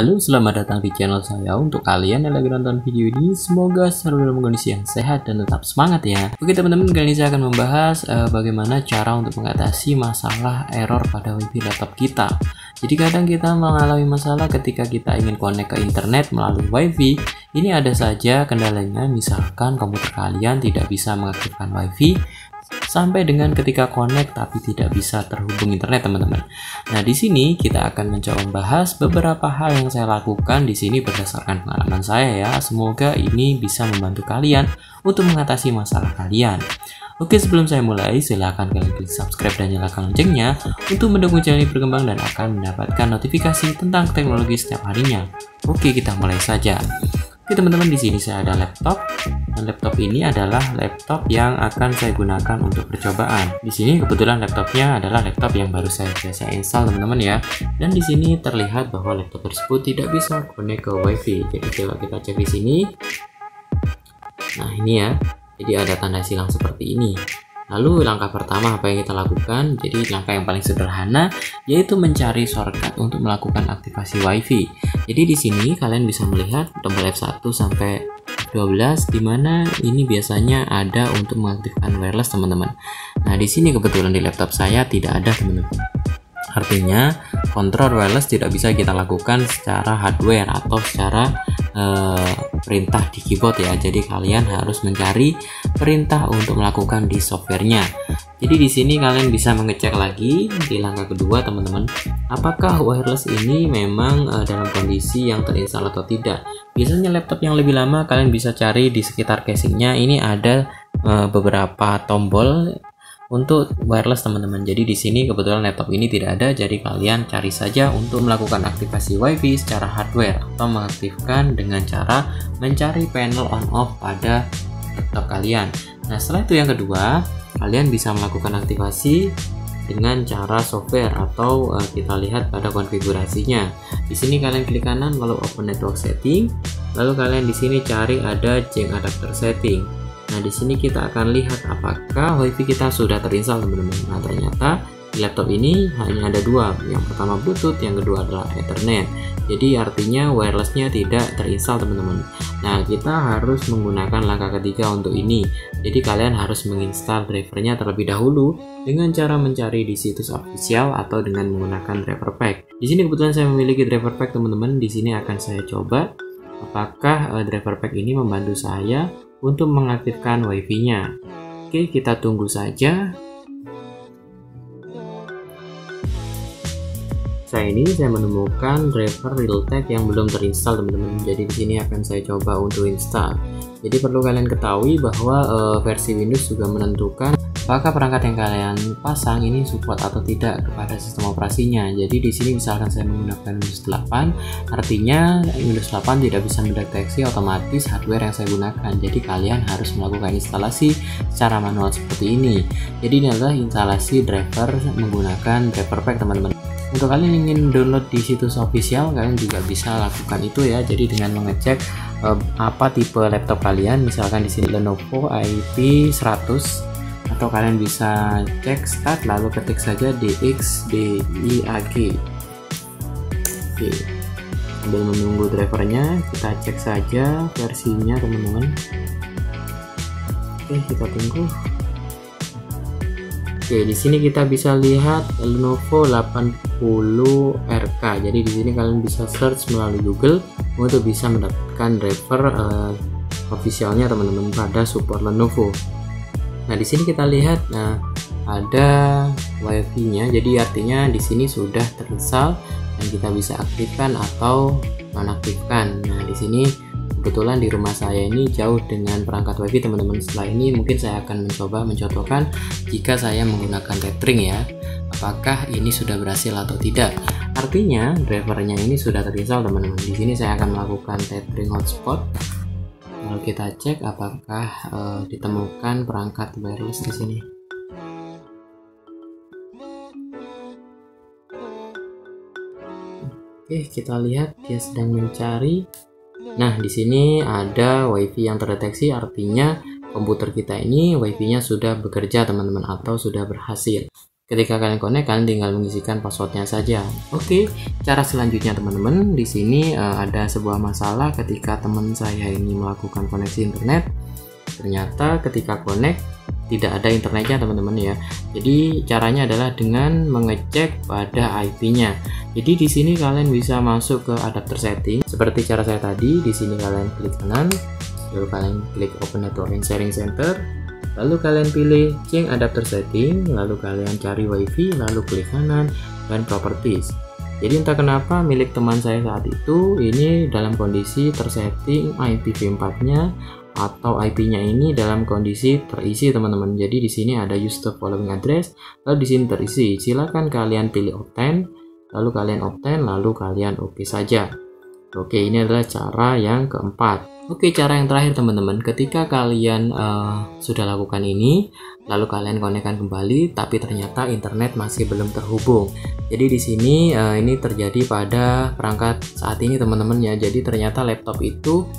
Halo, selamat datang di channel saya. Untuk kalian yang lagi nonton video ini, semoga selalu dalam kondisi yang sehat dan tetap semangat ya. Oke teman-teman, kali ini saya akan membahas bagaimana cara untuk mengatasi masalah error pada wifi laptop kita. Jadi kadang kita mengalami masalah ketika kita ingin connect ke internet melalui wifi. Ini ada saja kendalanya, misalkan komputer kalian tidak bisa mengaktifkan wifi sampai dengan ketika connect tapi tidak bisa terhubung internet teman-teman. Nah, di sini kita akan mencoba membahas beberapa hal yang saya lakukan di sini berdasarkan pengalaman saya ya. Semoga ini bisa membantu kalian untuk mengatasi masalah kalian. Oke, sebelum saya mulai, silahkan kalian klik subscribe dan nyalakan loncengnya untuk mendukung channel ini berkembang dan akan mendapatkan notifikasi tentang teknologi setiap harinya. Oke, kita mulai saja. Oke teman-teman, di sini saya ada laptop. Dan laptop ini adalah laptop yang akan saya gunakan untuk percobaan. Di sini kebetulan laptopnya adalah laptop yang baru saya install teman-teman ya. Dan di sini terlihat bahwa laptop tersebut tidak bisa connect ke wifi. Jadi coba kita cek di sini. Nah ini ya. Jadi ada tanda silang seperti ini. Lalu langkah pertama apa yang kita lakukan? Jadi langkah yang paling sederhana yaitu mencari shortcut untuk melakukan aktivasi WiFi. Jadi di sini kalian bisa melihat tombol F1 sampai F12 di mana ini biasanya ada untuk mengaktifkan wireless teman-teman. Nah, di sini kebetulan di laptop saya tidak ada teman-teman. Artinya kontrol wireless tidak bisa kita lakukan secara hardware atau secara perintah di keyboard ya. Jadi kalian harus mencari perintah untuk melakukan di softwarenya. Jadi di sini kalian bisa mengecek lagi di langkah kedua teman-teman, apakah wireless ini memang dalam kondisi yang terinstall atau tidak. Biasanya laptop yang lebih lama kalian bisa cari di sekitar casingnya. Ini ada beberapa tombol untuk wireless teman-teman. Jadi di sini kebetulan laptop ini tidak ada, jadi kalian cari saja untuk melakukan aktivasi WiFi secara hardware atau mengaktifkan dengan cara mencari panel on off pada laptop kalian. Nah, setelah itu yang kedua, kalian bisa melakukan aktivasi dengan cara software atau kita lihat pada konfigurasinya. Di sini kalian klik kanan lalu open network setting, lalu kalian di sini cari ada change adapter setting. Nah, di sini kita akan lihat apakah WiFi kita sudah terinstall teman-teman. Nah, ternyata di laptop ini hanya ada dua. Yang pertama Bluetooth, yang kedua adalah Ethernet. Jadi artinya wirelessnya tidak terinstall teman-teman. Nah, kita harus menggunakan langkah ketiga untuk ini. Jadi kalian harus menginstal drivernya terlebih dahulu dengan cara mencari di situs official atau dengan menggunakan driver pack. Di sini kebetulan saya memiliki driver pack teman-teman. Di sini akan saya coba apakah driver pack ini membantu saya untuk mengaktifkan wifi-nya. Oke, kita tunggu saja. Saya menemukan driver Realtek yang belum terinstall teman-teman. Jadi di sini akan saya coba untuk install. Jadi perlu kalian ketahui bahwa versi Windows juga menentukan apakah perangkat yang kalian pasang ini support atau tidak kepada sistem operasinya. Jadi di sini misalkan saya menggunakan Windows 8, artinya Windows 8 tidak bisa mendeteksi otomatis hardware yang saya gunakan. Jadi kalian harus melakukan instalasi secara manual seperti ini. Jadi ini adalah instalasi driver menggunakan driver pack teman-teman. Untuk kalian yang ingin download di situs official, kalian juga bisa lakukan itu ya. Jadi dengan mengecek apa tipe laptop kalian, misalkan di sini Lenovo IP100, atau kalian bisa cek start lalu ketik saja DXDIAG. Oke, sambil menunggu drivernya kita cek saja versinya teman-teman. Oke, kita tunggu. Oke, di sini kita bisa lihat Lenovo 80RK. Jadi di sini kalian bisa search melalui Google untuk bisa mendapatkan driver officialnya teman-teman pada support Lenovo. Nah, di sini kita lihat ada WiFi-nya. Jadi artinya di sini sudah terinstall dan kita bisa aktifkan atau nonaktifkan. Nah, di sini kebetulan di rumah saya ini jauh dengan perangkat WiFi teman-teman. Setelah ini mungkin saya akan mencoba mencontohkan jika saya menggunakan tethering ya, apakah ini sudah berhasil atau tidak. Artinya drivernya ini sudah terinstall teman-teman. Di sini saya akan melakukan tethering hotspot. Lalu kita cek apakah ditemukan perangkat wireless di sini. Oke, kita lihat dia sedang mencari. Nah, di sini ada WiFi yang terdeteksi, artinya komputer kita ini WiFi-nya sudah bekerja teman-teman atau sudah berhasil. Ketika kalian connect, kalian tinggal mengisikan passwordnya saja. Oke, cara selanjutnya teman-teman, di sini ada sebuah masalah ketika teman saya ini melakukan koneksi internet. Ternyata ketika connect tidak ada internetnya teman-teman ya. Jadi caranya adalah dengan mengecek pada IP-nya. Jadi di sini kalian bisa masuk ke adapter setting seperti cara saya tadi. Di sini kalian klik kanan, lalu kalian klik Open Network and Sharing Center. Lalu kalian pilih change adapter setting, lalu kalian cari WiFi, lalu klik kanan dan properties. Jadi entah kenapa milik teman saya saat itu ini dalam kondisi tersetting IPv4-nya atau IP-nya ini dalam kondisi terisi teman-teman. Jadi di sini ada use the following address, lalu di sini terisi. Silakan kalian pilih obtain, lalu kalian obtain, lalu kalian oke saja. Oke, ini adalah cara yang keempat. Oke, cara yang terakhir teman-teman, ketika kalian sudah lakukan ini, lalu kalian konekkan kembali, tapi ternyata internet masih belum terhubung. Jadi di sini ini terjadi pada perangkat saat ini teman-teman ya. Jadi ternyata laptop itu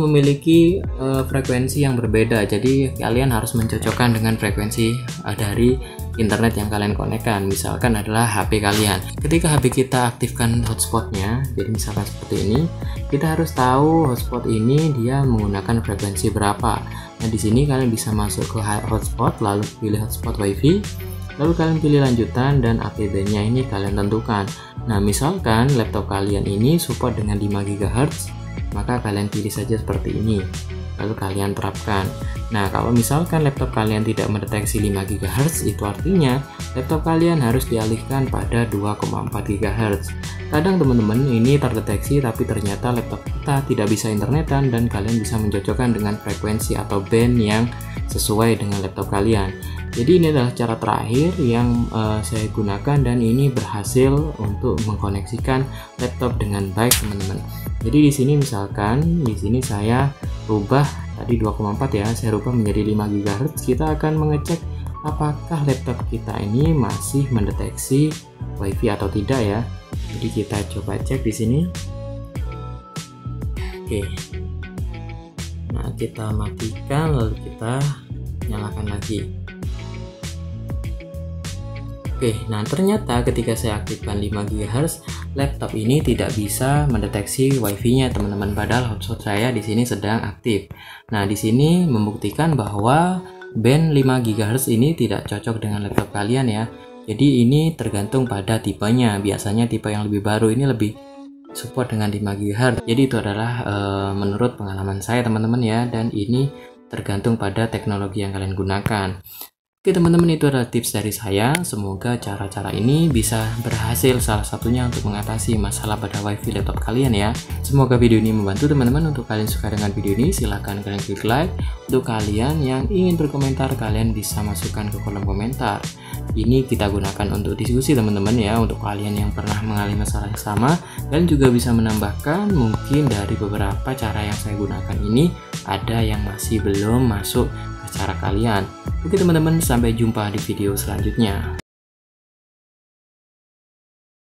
memiliki frekuensi yang berbeda. Jadi kalian harus mencocokkan dengan frekuensi dari internet yang kalian konekkan. Misalkan adalah HP kalian. Ketika HP kita aktifkan hotspotnya, jadi misalkan seperti ini, kita harus tahu hotspot ini dia menggunakan frekuensi berapa. Nah di sini kalian bisa masuk ke hotspot, lalu pilih hotspot WiFi, lalu kalian pilih lanjutan dan APB-nya ini kalian tentukan. Nah misalkan laptop kalian ini support dengan 5 GHz, maka kalian pilih saja seperti ini, lalu kalian terapkan. Nah kalau misalkan laptop kalian tidak mendeteksi 5 GHz, itu artinya laptop kalian harus dialihkan pada 2,4 GHz. Kadang teman-teman ini terdeteksi tapi ternyata laptop kita tidak bisa internetan dan kalian bisa mencocokkan dengan frekuensi atau band yang sesuai dengan laptop kalian. Jadi ini adalah cara terakhir yang saya gunakan dan ini berhasil untuk mengkoneksikan laptop dengan baik teman-teman. Jadi di sini misalkan di sini saya rubah tadi 2,4 ya, saya rubah menjadi 5 GHz. Kita akan mengecek apakah laptop kita ini masih mendeteksi WiFi atau tidak ya. Jadi kita coba cek di sini. Oke. Nah, kita matikan lalu kita nyalakan lagi. Oke, nah ternyata ketika saya aktifkan 5 GHz, laptop ini tidak bisa mendeteksi WiFi-nya teman-teman, padahal hotspot saya di sini sedang aktif. Nah, di sini membuktikan bahwa band 5 GHz ini tidak cocok dengan laptop kalian ya. Jadi ini tergantung pada tipenya. Biasanya tipe yang lebih baru ini lebih support dengan 5 GHz. Jadi itu adalah menurut pengalaman saya teman-teman ya, dan ini tergantung pada teknologi yang kalian gunakan. Oke teman-teman, itu adalah tips dari saya. Semoga cara-cara ini bisa berhasil salah satunya untuk mengatasi masalah pada WiFi laptop kalian ya. Semoga video ini membantu teman-teman. Untuk kalian suka dengan video ini, silahkan kalian klik like. Untuk kalian yang ingin berkomentar, kalian bisa masukkan ke kolom komentar. Ini kita gunakan untuk diskusi teman-teman ya. Untuk kalian yang pernah mengalami masalah yang sama, kalian juga bisa menambahkan mungkin dari beberapa cara yang saya gunakan ini ada yang masih belum masuk ke cara kalian. Oke teman-teman, sampai jumpa di video selanjutnya.